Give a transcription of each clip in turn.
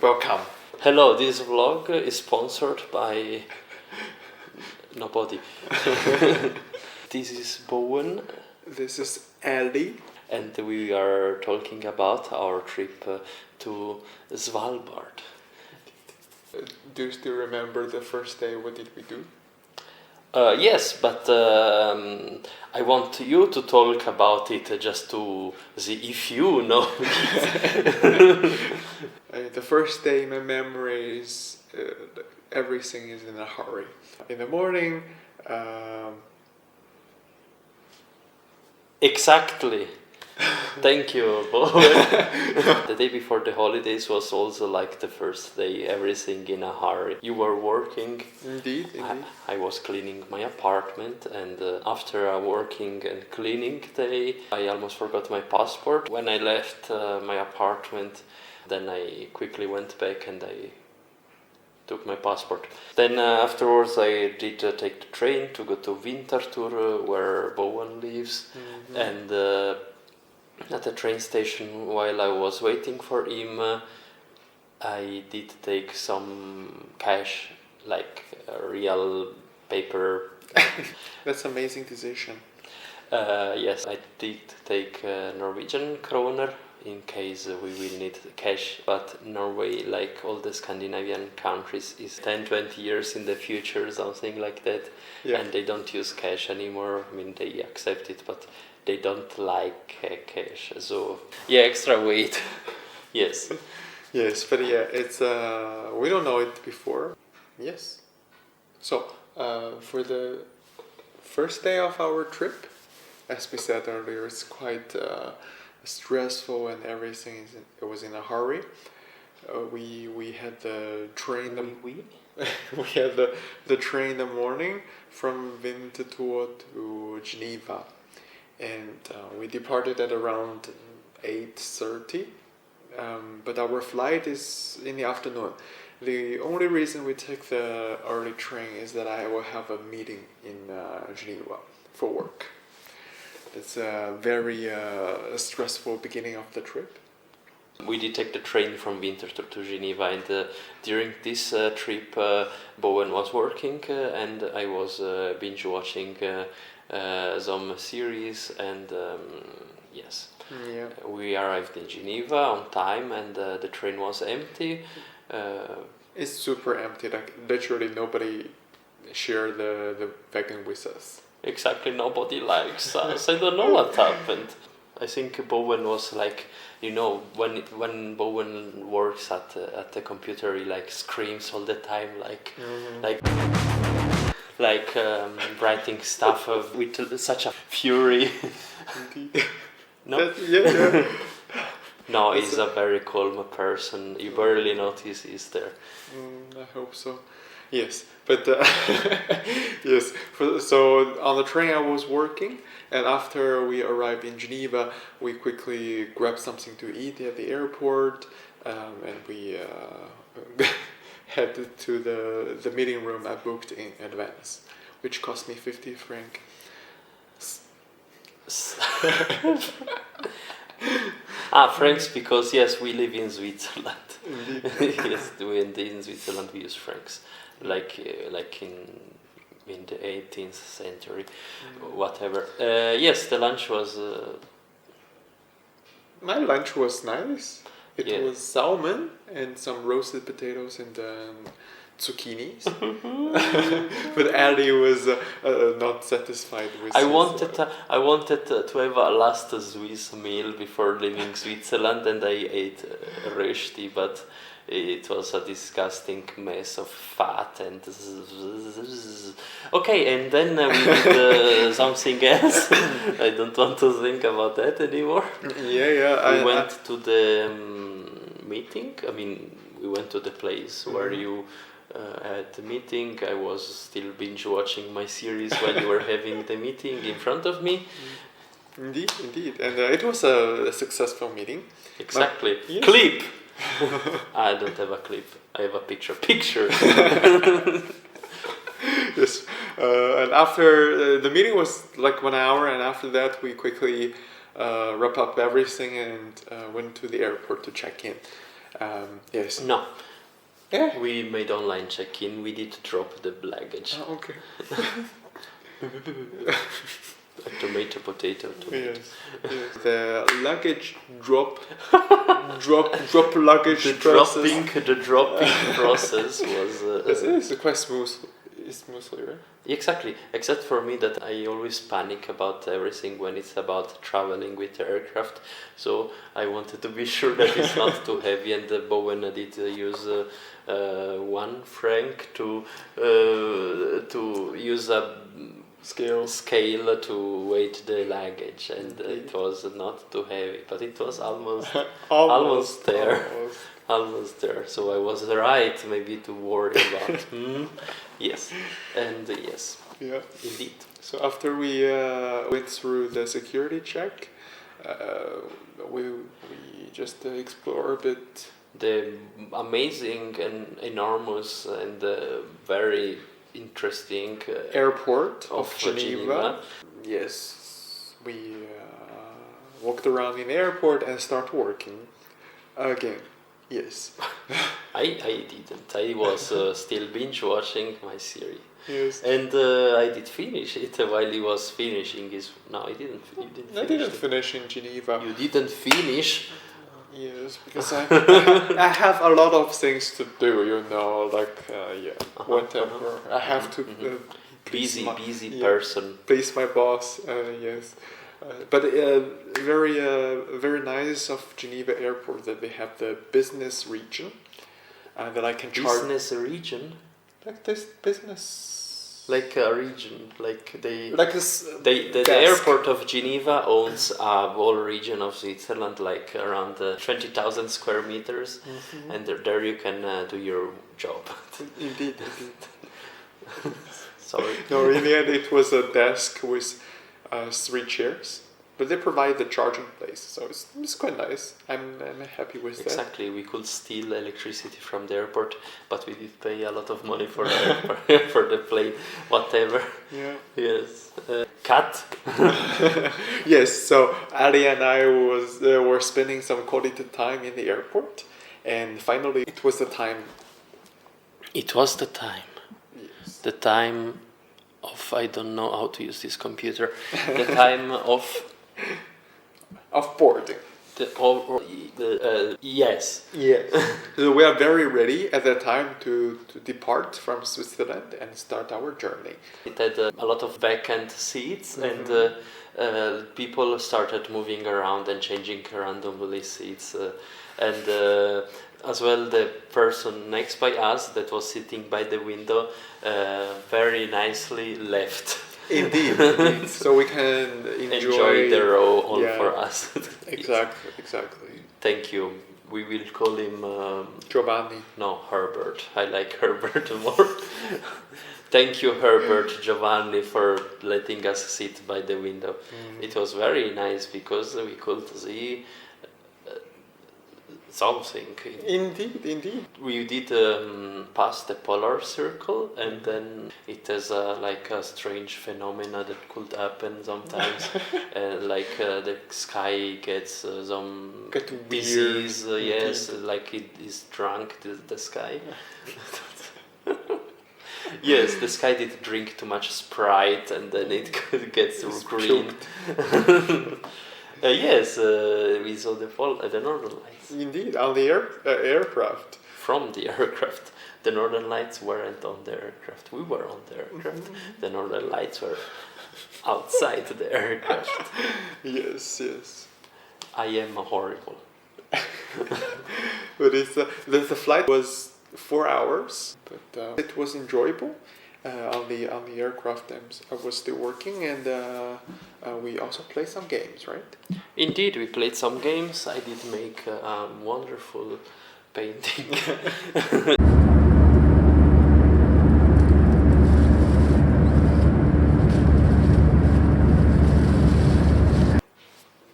Welcome. Hello, this vlog is sponsored by nobody. This is Bowen, This is Ellie. and we are talking about our trip to Svalbard. Do you still remember the first day? What did we do? Yes, but I want you to talk about it just to see if you know. The first day, my memory is everything is in a hurry. In the morning, Exactly. Thank you, Bowen. The day before the holidays was also like the first day, everything in a hurry. You were working. indeed. I was cleaning my apartment, and after a working and cleaning day, I almost forgot my passport. When I left my apartment, then I quickly went back and I took my passport. Then afterwards I did take the train to go to Winterthur, where Bowen lives, and at the train station, while I was waiting for him, I did take some cash, like real paper. That's amazing decision. Yes, I did take Norwegian kroner in case we will need cash, but Norway, like all the Scandinavian countries, is 10-20 years in the future, something like that, Yeah. and they don't use cash anymore. I mean, they accept it, but they don't like cash, so yeah, extra weight. Yes. Yes, but yeah, it's we don't know it before. Yes. So for the first day of our trip, as we said earlier, it's quite stressful and everything. It was in a hurry. We had the train. We had the train in the morning from Winterthur to Geneva, and we departed at around 8:30. But our flight is in the afternoon. The only reason we take the early train is that I will have a meeting in Geneva for work. It's a very stressful beginning of the trip. We did take the train from Winterthur to Geneva, and during this trip, Bowen was working, and I was binge watching some series, and yes. Yeah. We arrived in Geneva on time, and the train was empty. It's super empty. Like literally nobody shared the wagon with us. Exactly, nobody likes us. I don't know what happened. I think Bowen was like, you know, when Bowen works at the computer, he like screams all the time, like writing stuff with such a fury. Indeed. No. Yeah. No, he's a very calm person. You barely notice he's there. I hope so. Yes, but yes. So on the train I was working, and after we arrived in Geneva, we quickly grabbed something to eat at the airport, and we headed to the meeting room I booked in advance, which cost me 50 francs. Francs, because yes, we live in Switzerland. Yes, in Switzerland we use francs, like in the 18th century, whatever. Yes, the lunch was. My lunch was nice. It Yeah. was salmon and some roasted potatoes and zucchinis. But Ali was not satisfied with. I wanted to have a last Swiss meal before leaving Switzerland, and I ate rösti, but it was a disgusting mess of fat and. Okay, and then we did something else. I don't want to think about that anymore. Yeah. We went to the meeting. I mean, we went to the place where you had the meeting. I was still binge watching my series while you were having the meeting in front of me. Indeed, and it was a successful meeting. Exactly. Yes. Clip. I don't have a clip. I have a picture. Picture. Yes, and after the meeting was like 1 hour, and after that we quickly wrap up everything and went to the airport to check in. Yes. No, Yeah. we made online check-in. We did drop the luggage. Oh, okay. Tomato, potato, tomato. Yes. Yes. The luggage drop luggage The process. dropping process was It's quite smoothly, right? exactly. Except for me, that I always panic about everything when it's about traveling with the aircraft. So I wanted to be sure that it's not too heavy. And Bowen did use £1 to use a scale to weight the luggage, and it was not too heavy, but it was almost there. Almost there. So I was right, maybe, to worry about. Yes, and yes, Yeah. indeed. So after we went through the security check, we just explore a bit. The amazing and enormous and very interesting Airport of of Geneva. Yes, we walked around in the airport and start working again. Yes. I didn't. I was still binge watching my series. Yes. And I did finish it while he was finishing his. No, I didn't. You didn't I finish didn't it. finish in Geneva. You didn't finish. Yes, because I have a lot of things to do, like whatever. I have to Busy yeah, person. please my boss. Yes, but very nice of Geneva Airport that they have the business region, that I can charge Business region, like this business. like a region, like they. Like this. The desk. airport of Geneva owns a whole region of Switzerland, like around 20,000 square meters, and there you can do your job. Indeed. Sorry. No, in the end, it was a desk with 3 chairs, but they provide the charging place, so it's quite nice. I'm happy with that. Exactly, we could steal electricity from the airport, but we did pay a lot of money for for the plane, whatever. Yeah. Yes. Cut. Yes. So Ali and I were spending some quality time in the airport, and finally it was the time. It was the time. Yes. The time of, I don't know how to use this computer. The time of Of boarding. yes. Yes. So we are very ready at that time to depart from Switzerland and start our journey. It had a lot of vacant seats, and people started moving around and changing randomly seats. And as well, the person next by us that was sitting by the window very nicely left. Indeed, indeed. So we can Enjoy the row all yeah. for us. Exactly. Thank you. We will call him Giovanni. no, Herbert. I like Herbert more. Thank you, Herbert, Giovanni, for letting us sit by the window. It was very nice because we could see something. Indeed. We did pass the polar circle, and then it has like a strange phenomena that could happen sometimes. The sky gets some Get disease. weird. Yes, like it is drunk, the sky. Yes, the sky did drink too much Sprite, and then it gets green. Yes, we saw the northern lights. Indeed, on the aircraft. From the aircraft. The northern lights weren't on the aircraft. We were on the aircraft. The northern lights were outside the aircraft. Yes. I am horrible. But the flight was 4 hours, but it was enjoyable. On the aircraft, I was still working, and we also played some games, right? Indeed, we played some games. I did make a wonderful painting.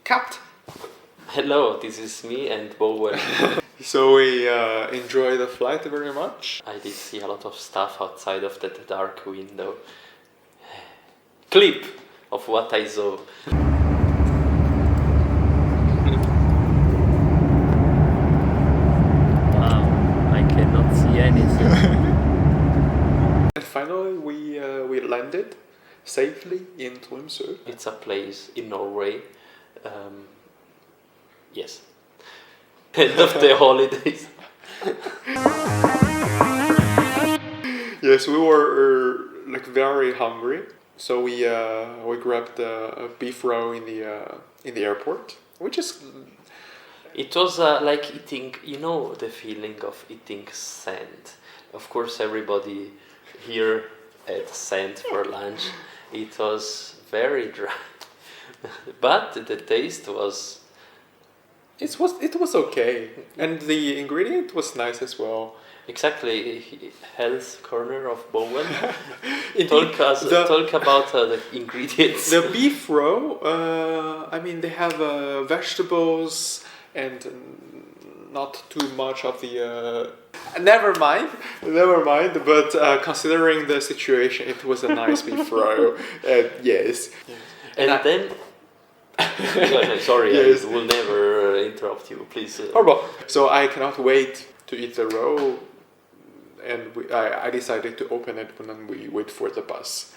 Cut. Hello, this is me and Bowen. So we enjoy the flight very much. I did see a lot of stuff outside of that dark window. Clip of what I saw. safely in Tromsø. It's a place in Norway. Yes. End of the holidays. Yes, we were like very hungry, so we grabbed a beef row in the airport, which is. It was like eating, you know, the feeling of eating sand. Of course, everybody here ate sand for lunch. It was very dry, but the taste was. It was okay, and the ingredient was nice as well. Exactly, health corner of Bowen. Indeed, talk about the ingredients. The beef row. I mean, they have vegetables and not too much of the. Never mind. But considering the situation, it was a nice beef row. Yes. And then. Sorry, yes. I will never interrupt you. Please. Horrible. So I cannot wait to eat the row, and I decided to open it when we wait for the bus.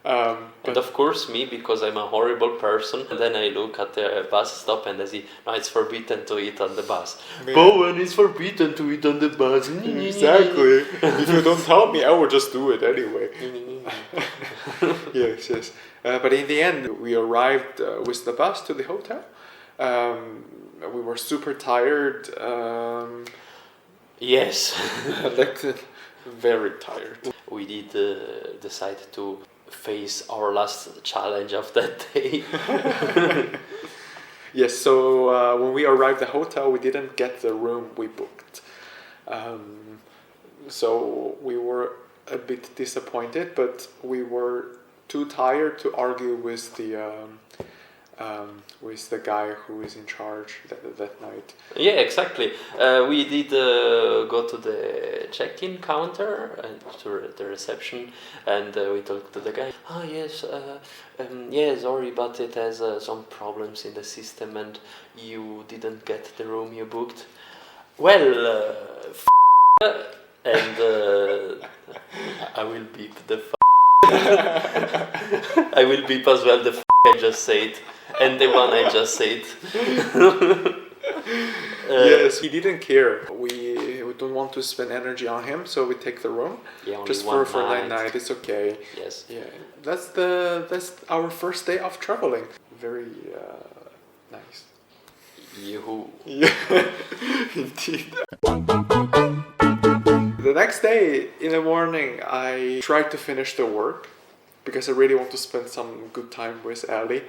And of course me, because I'm a horrible person, and then I look at the bus stop and I see, no, it's forbidden to eat on the bus. Bowen, it's forbidden to eat on the bus. Exactly. If you don't tell me, I will just do it anyway. Yes. But in the end, we arrived with the bus to the hotel. We were super tired. Yes. Like, very tired. We did decide to face our last challenge of that day. Yes, so when we arrived at the hotel, we didn't get the room we booked. So we were a bit disappointed, but we were too tired to argue with the guy who is in charge that night. Yeah, exactly. We did go to the check-in counter and to the reception, and we talked to the guy. Oh yes, yeah, sorry, but it has some problems in the system, and you didn't get the room you booked. Well, and I will beep the. I will beep as well the I just said. And the one I just said. Yes, he didn't care. We don't want to spend energy on him, so we take the room. Yeah, only just one for that night. It's okay. Yes. Yeah, that's our first day of traveling. Very nice. Yoo-hoo. Yeah, indeed. The next day in the morning, I tried to finish the work because I really want to spend some good time with Ali.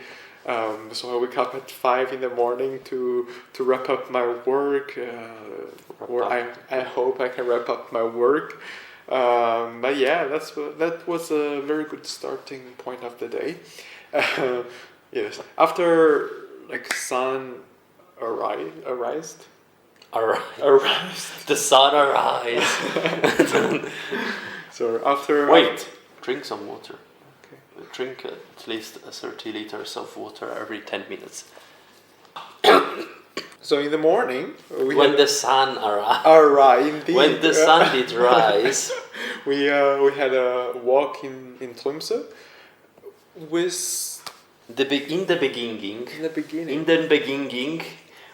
So I wake up at 5 in the morning to wrap up my work, or I hope I can wrap up my work. But yeah, that was a very good starting point of the day. Yes, after like sun arised. The sun arise. So after Wait, drink some water. Drink at least 30 liters of water every 10 minutes. So in the morning, when the sun indeed. When the sun did rise, we had a walk in Tromsø with in the beginning,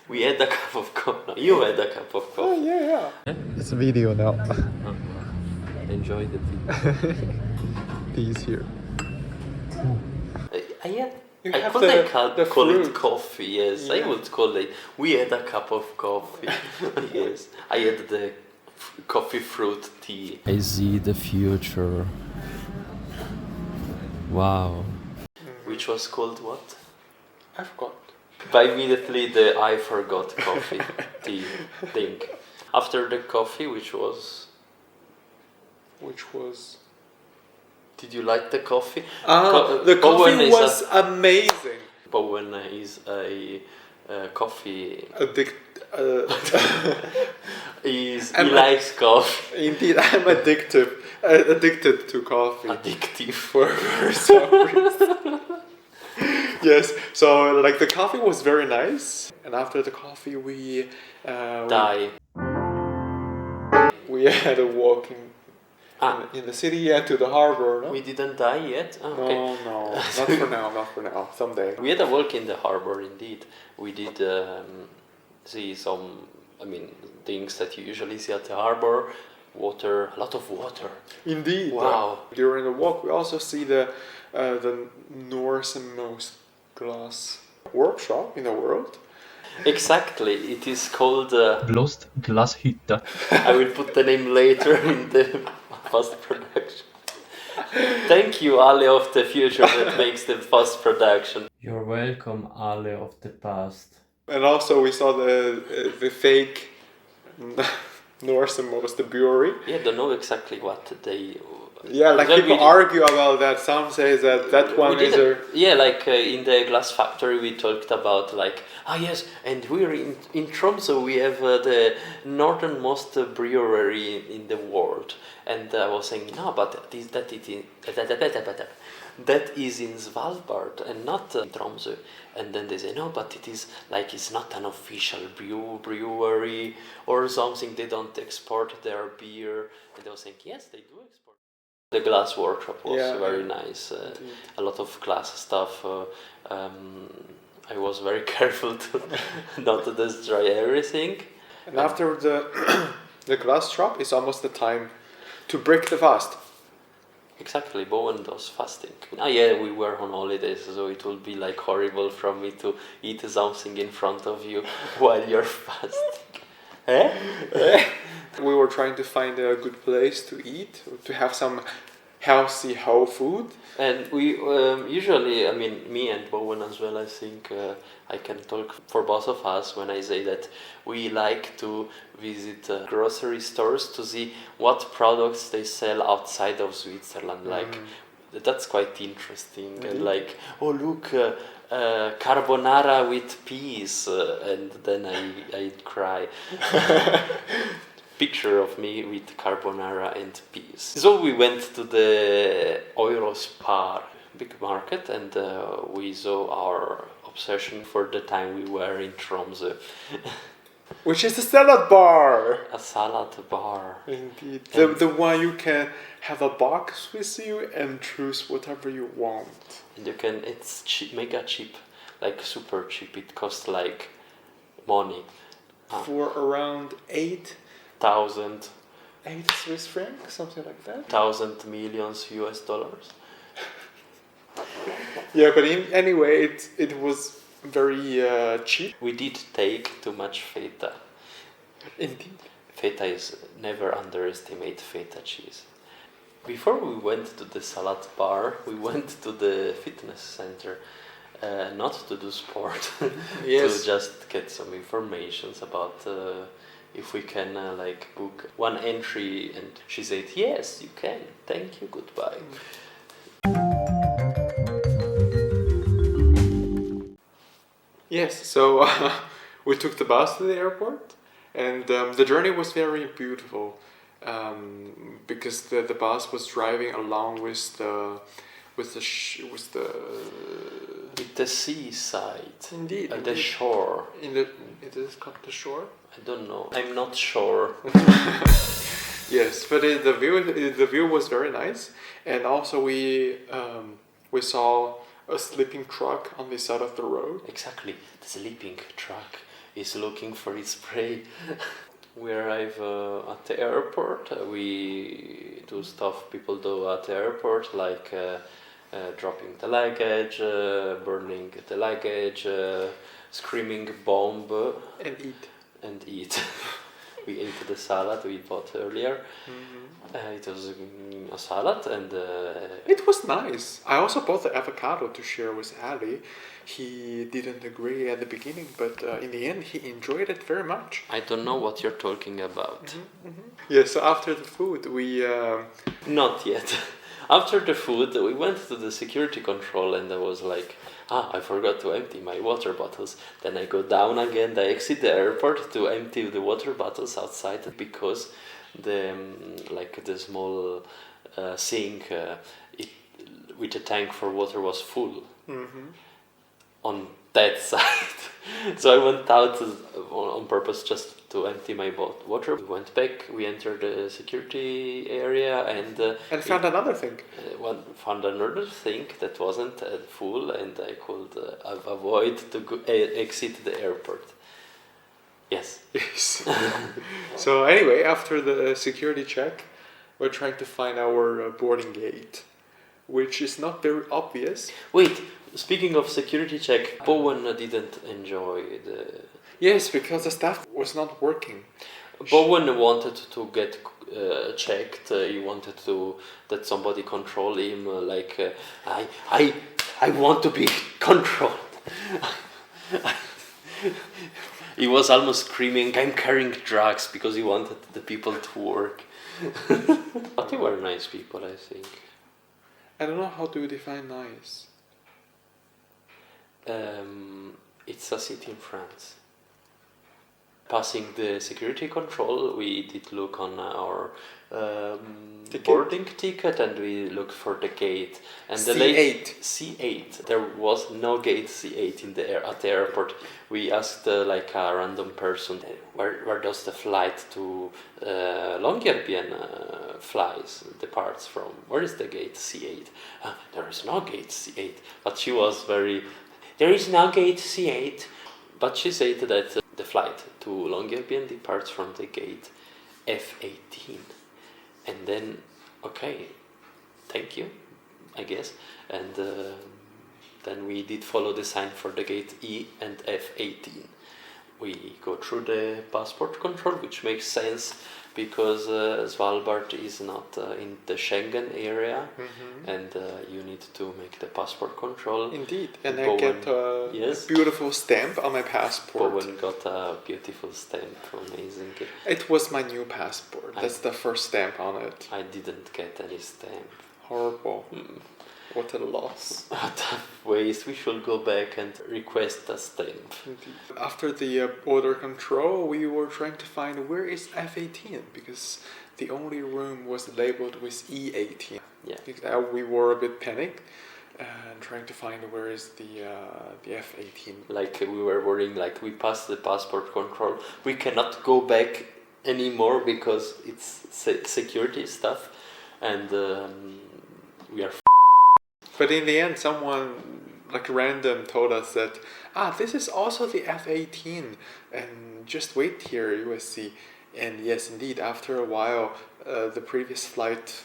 we had a cup of coffee. You had a cup of coffee. Oh yeah. It's a video now. Enjoy the video. These here. I could call it coffee, yes. Yeah. I would call it. We had a cup of coffee. Yes. I had the coffee fruit tea. I see the future. Wow. Which was called what? I forgot. But immediately the I forgot coffee tea thing. After the coffee, which was... Did you like the coffee? The coffee was amazing. Bowen is a coffee he likes coffee. Indeed, I'm addicted to coffee. Addictive for some reason. Yes, so like the coffee was very nice, and after the coffee we had a walking. in the city and to the harbor. No, We didn't die yet? Okay. no, not for now, not for now. Someday. We had a walk in the harbor indeed. We did see some, things that you usually see at the harbor. Water, a lot of water. Indeed. Wow. During the walk, we also see the northernmost glass workshop in the world. Exactly, it is called. Blåst glashytte. I will put the name later in the post production. Thank you, Ale of the future that makes the post production. You're welcome, Ale of the past. And also, we saw the fake northernmost brewery. Yeah, don't know exactly what they. Yeah, like Well, people argue about that. Some say that one is a. Yeah, like in the glass factory we talked about yes, and we're in Tromsø, we have the northernmost brewery in the world. And I was saying, no, but that is in Svalbard and not in Tromsø. And then they say, no, but it is like it's not an official brewery or something. They don't export their beer. And they were saying, yes, they do export. The glass workshop was very nice. A lot of glass stuff. I was very careful to not to destroy everything. And after the glass shop, it's almost the time to break the fast. Exactly, Bowen was fasting. Yeah, we were on holidays, so it would be like horrible for me to eat something in front of you while you're fasting. We were trying to find a good place to eat, to have some healthy whole food. And we usually, me and Bowen as well, I think I can talk for both of us when I say that we like to visit grocery stores to see what products they sell outside of Switzerland. Like, that's quite interesting. Mm-hmm. And like, oh look, carbonara with peas, and then I'd cry. Picture of me with carbonara and peas. So we went to the Eurospar big market and we saw our obsession for the time we were in Tromsø. Which is a salad bar. A salad bar. Indeed. The one you can have a box with you and choose whatever you want. And you can, it's cheap, mega cheap, like super cheap. It costs like money. For around 8 Swiss francs, something like that. 1,000 millions US dollars. Yeah, but anyway, it was very cheap. We did take too much feta. Indeed. Feta is never underestimate feta cheese. Before we went to the salad bar, we went to the fitness center, not to do sport, Yes. to just get some information about if we can book one entry. And she said, yes, you can. Thank you, goodbye. Yes, so we took the bus to the airport, and the journey was very beautiful because the bus was driving along with the seaside. Indeed, The indeed. shore. It is called the shore. I don't know. I'm not sure. Yes, but the view was very nice, and also we saw a sleeping truck on the side of the road. Exactly. The sleeping truck is looking for its prey. We arrive at the airport. We do stuff people do at the airport, like dropping the luggage, burning the luggage, screaming bomb, and eat. We ate the salad we bought earlier. Mm-hmm. It was a salad, and it was nice. I also bought the avocado to share with Ali. He didn't agree at the beginning, but in the end he enjoyed it very much. I don't know what you're talking about. Mm-hmm, mm-hmm. Yeah, so after the food we... Not yet. After the food we went to the security control, and I was like, I forgot to empty my water bottles. Then I go down again, I exit the airport to empty the water bottles outside, because the small sink with a tank for water was full. Mm-hmm. On that side. So I went out on purpose just to empty my water. We went back, we entered the security area and found another thing. Found another thing that wasn't full, and I could avoid to exit the airport. Yes. Yes. So anyway, after the security check, we're trying to find our boarding gate, which is not very obvious. Wait, speaking of security check, Bowen didn't enjoy the... Yes, because the staff was not working. Bowen wanted to get checked. He wanted that somebody control him. I want to be controlled. He was almost screaming, "I'm carrying drugs," because he wanted the people to work. But they were nice people, I think. I don't know how to define nice. It's a city in France. Passing the security control, we did look on our boarding ticket, and we looked for the gate. And C8. C8. There was no gate C8 at the airport. We asked a random person, where does the flight to Longyearbyen departs from? Where is the gate C8? There is no gate C8. But she was there is no gate C8. But she said that the flight to Longyearbyen departs from the gate F18. And then, okay, thank you, I guess. And then we did follow the sign for the gate E and F18. We go through the passport control, which makes sense because Svalbard is not in the Schengen area, and you need to make the passport control. Indeed, and Bowen, I get a beautiful stamp on my passport. Bowen got a beautiful stamp, amazing. It was my new passport. That's the first stamp on it. I didn't get any stamp. Horrible. What a loss. What a waste. We should go back and request a stamp. Indeed. After the border control, we were trying to find where is F18, because the only room was labeled with E18. Yeah. We were a bit panicked and trying to find where is the F18. We were worrying, we passed the passport control. We cannot go back anymore because it's security stuff, and we are. But in the end, someone random told us that this is also the F18, and just wait here, you will see. And yes, indeed, after a while, the previous flight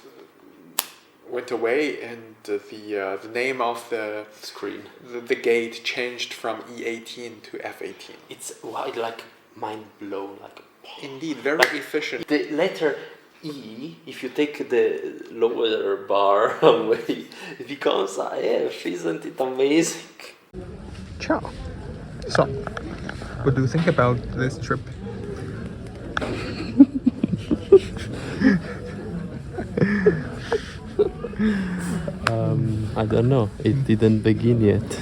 went away, and the name of the screen, the gate changed from E18 to F18. It's mind blown. Indeed, very efficient. The letter E, if you take the lower bar away, it becomes a F. Isn't it amazing? Ciao. So, what do you think about this trip? I don't know. It didn't begin yet.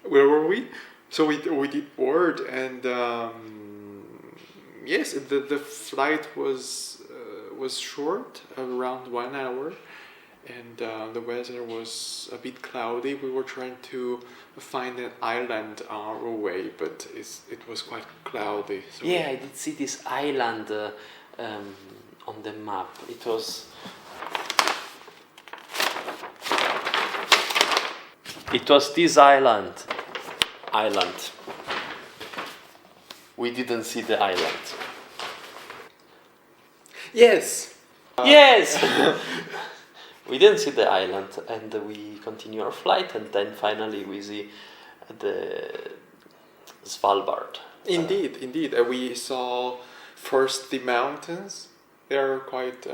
Where were we? So we did board, and yes, the flight was short, around 1 hour, and the weather was a bit cloudy. We were trying to find an island on our way, but it was quite cloudy. So yeah, I did see this island on the map. It was this island. We didn't see the island. Yes. Yes. We didn't see the island, and we continue our flight, and then finally we see the Svalbard. Indeed. We saw first the mountains. They are quite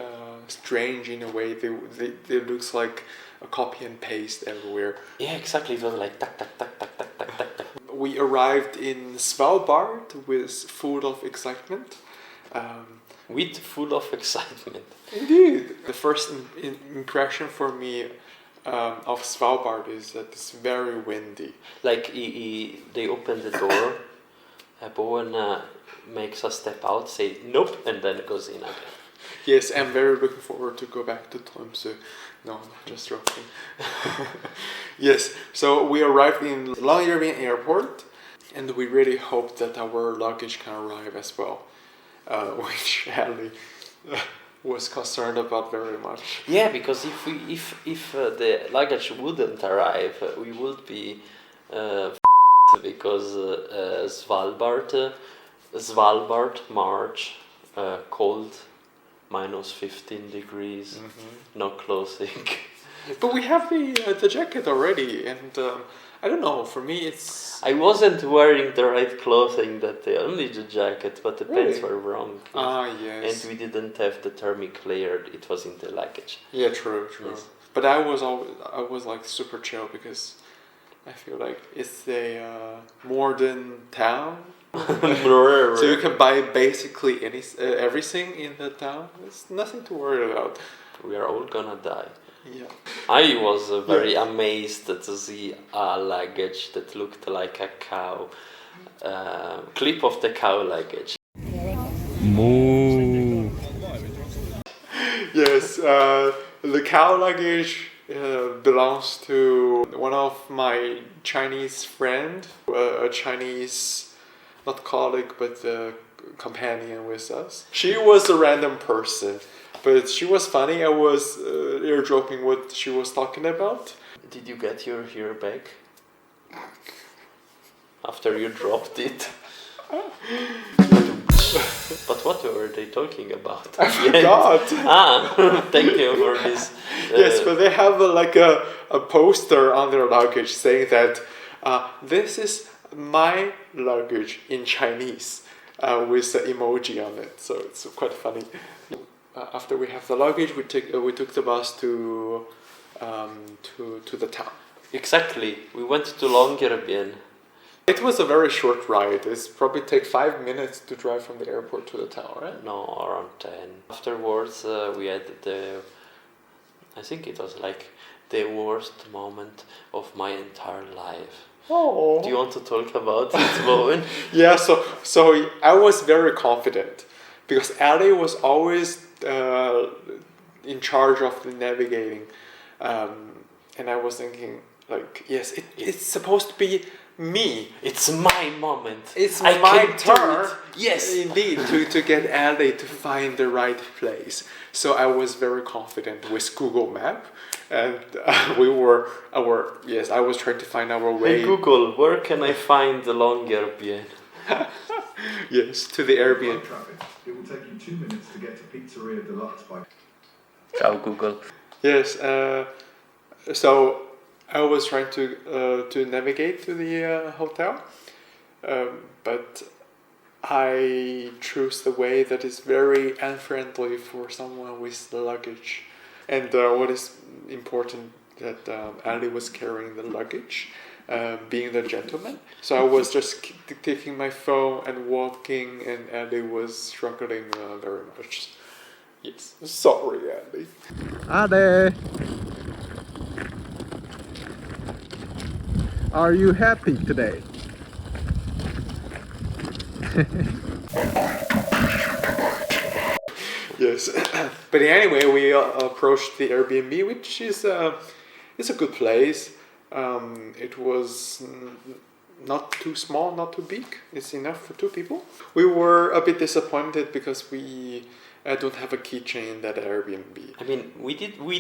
strange in a way. They looks like a copy and paste everywhere. Yeah, exactly. It was like tack, tack, tack, tack, tack, tack, tack, tack. We arrived in Svalbard with full of excitement. Full of excitement. Indeed. The first impression for me of Svalbard is that it's very windy. They open the door, Bowen makes a step out, say nope, and then goes in again. Yes, I'm very looking forward to go back to Tromsø. No, just joking. Yes, so we arrived in Longyearbyen Airport, and we really hoped that our luggage can arrive as well, which Ali was concerned about very much. Yeah, because if the luggage wouldn't arrive, we would be because Svalbard, March, cold, -15 degrees, no clothing. But we have the jacket already, and I don't know. For me, it's I wasn't wearing the right clothing that day, only the jacket, but the pants Really? were wrong. yes. And we didn't have the thermic layer; it was in the luggage. Yeah, true. Yes. But I was like super chill because I feel like it's a modern town. So you can buy basically everything in the town. There's nothing to worry about. We are all gonna die. Yeah. I was very amazed to see a luggage that looked like a cow. Clip of the cow luggage. Moo. Yes, the cow luggage belongs to one of my Chinese friend, a Chinese, not colleague, but companion with us. She was a random person, but she was funny. I was eardropping what she was talking about. Did you get your hair back? After you dropped it? But what were they talking about? I forgot. Thank you for this. Yes, but they have a poster on their luggage saying that this is my luggage in Chinese with an emoji on it. So it's quite funny. After we have the luggage, we took the bus to the town. Exactly. We went to Longyearbyen. It was a very short ride. It's probably take 5 minutes to drive from the airport to the town, right? No, around 10. Afterwards, we had I think it was like the worst moment of my entire life. Oh. Do you want to talk about this moment? Yeah, so I was very confident because Ali was always in charge of the navigating, and I was thinking like, yes, it's supposed to be me. It's my moment. It's I my can do turn. it. Yes. Indeed, to get Ali to find the right place. So I was very confident with Google Map, and I was trying to find our way. Hey Google, where can I find the Longyearbyen? Yes, to the Airbnb. It will take you 2 minutes to get to Pizzeria Deluxe by. Ciao Google. Yes, so I was trying to navigate to the hotel, but I chose the way that is very unfriendly for someone with the luggage. And what is important that Ali was carrying the luggage, being the gentleman. So I was just taking my phone and walking, and Ali was struggling very much. Yes, sorry, Ali. Ali, are you happy today? Yes, but anyway, we approached the Airbnb, which is it's a good place. It was not too small, not too big. It's enough for 2 people. We were a bit disappointed because we don't have a kitchen in that Airbnb. I mean, we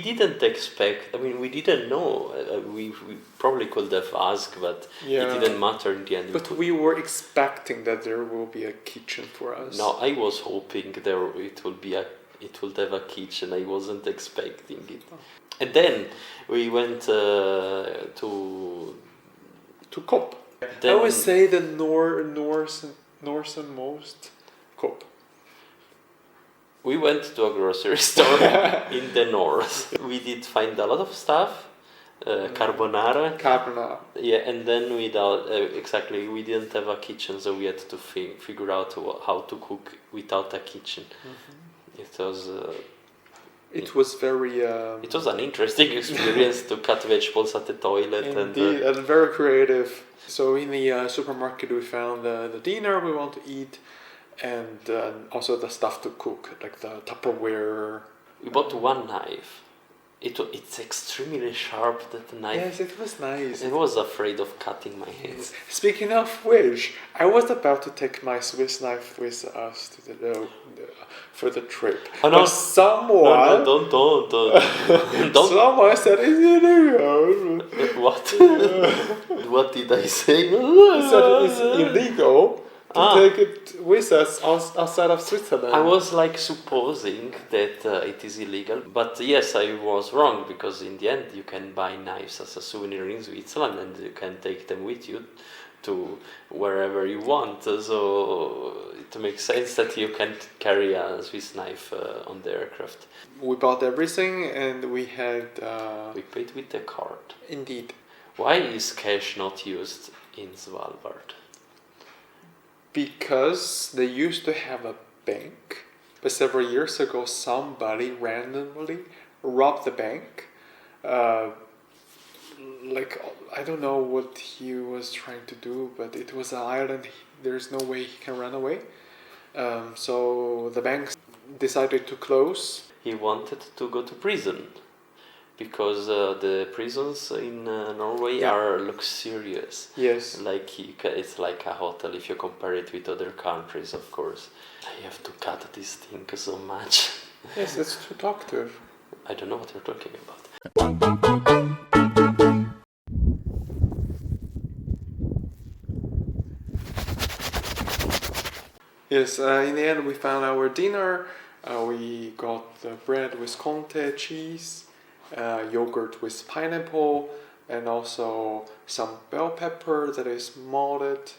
didn't expect. I mean, we didn't know. We probably could have asked, but Yeah. it didn't matter in the end. But we were expecting that there will be a kitchen for us. No, I was hoping it will have a kitchen. I wasn't expecting it. And then we went to Kop. I Then- would say the northernmost Kop. We went to a grocery store in the north. We did find a lot of stuff, carbonara. Carbonara. Yeah, and then we didn't have a kitchen, so we had to figure out how to cook without a kitchen. It was very. it was an interesting experience to cut vegetables at the toilet. Indeed, and very creative. So in the supermarket we found the dinner we want to eat, and also the stuff to cook, like the Tupperware. We bought one knife. It's extremely sharp, that knife. Yes, it was nice. I was afraid of cutting my hands. Speaking of which, I was about to take my Swiss knife with us to for the trip. Oh, no. But someone, No, don't. Don't. someone said it's illegal. What? What did I say? He said it's illegal to Ah. take it with us outside of Switzerland. I was like supposing that it is illegal, but yes, I was wrong, because in the end you can buy knives as a souvenir in Switzerland and you can take them with you to wherever you want. So it makes sense that you can carry a Swiss knife on the aircraft. We bought everything and we had. We paid with the card. Indeed. Why is cash not used in Svalbard? Because they used to have a bank, but several years ago somebody randomly robbed the bank. Like, I don't know what he was trying to do, but it was an island. There's no way he can run away. So the bank decided to close. He wanted to go to prison, because the prisons in Norway Yeah. are luxurious. Yes. Like it's like a hotel if you compare it with other countries, of course. I have to cut this thing so much. Yes, it's too talkative. I don't know what you're talking about. Yes, in the end we found our dinner. We got the bread with Conte cheese, yogurt with pineapple, and also some bell pepper that is molded.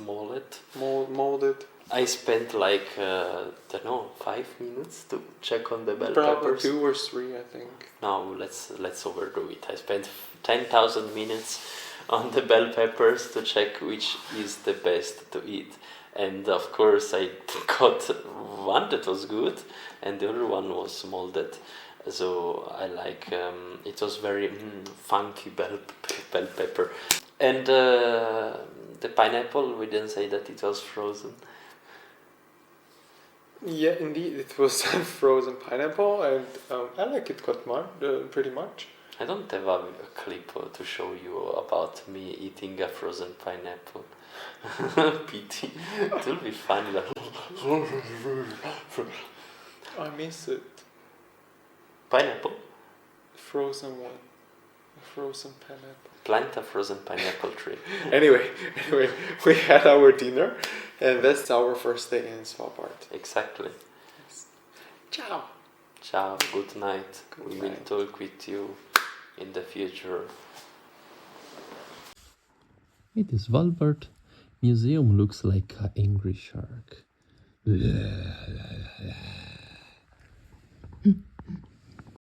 Molded. I spent like, I don't know, 5 minutes to check on the bell Probably peppers. 2 or 3, I think. No, let's overdo it. I spent 10,000 minutes on the bell peppers to check which is the best to eat. And of course I got one that was good and the other one was molded. So I like, it was very funky bell pepper. And the pineapple, we didn't say that it was frozen. Yeah, indeed, it was frozen pineapple, and I like it quite much, pretty much. I don't have a clip to show you about me eating a frozen pineapple. Pity. It will be fun. I miss it. Pineapple? Frozen one. A frozen pineapple. Plant a frozen pineapple tree. Anyway, we had our dinner, and that's our first day in Svalbard. Exactly. Ciao. Ciao, good night. Good We night. will talk with you in the future. Hey, the Svalbard Museum looks like an angry shark.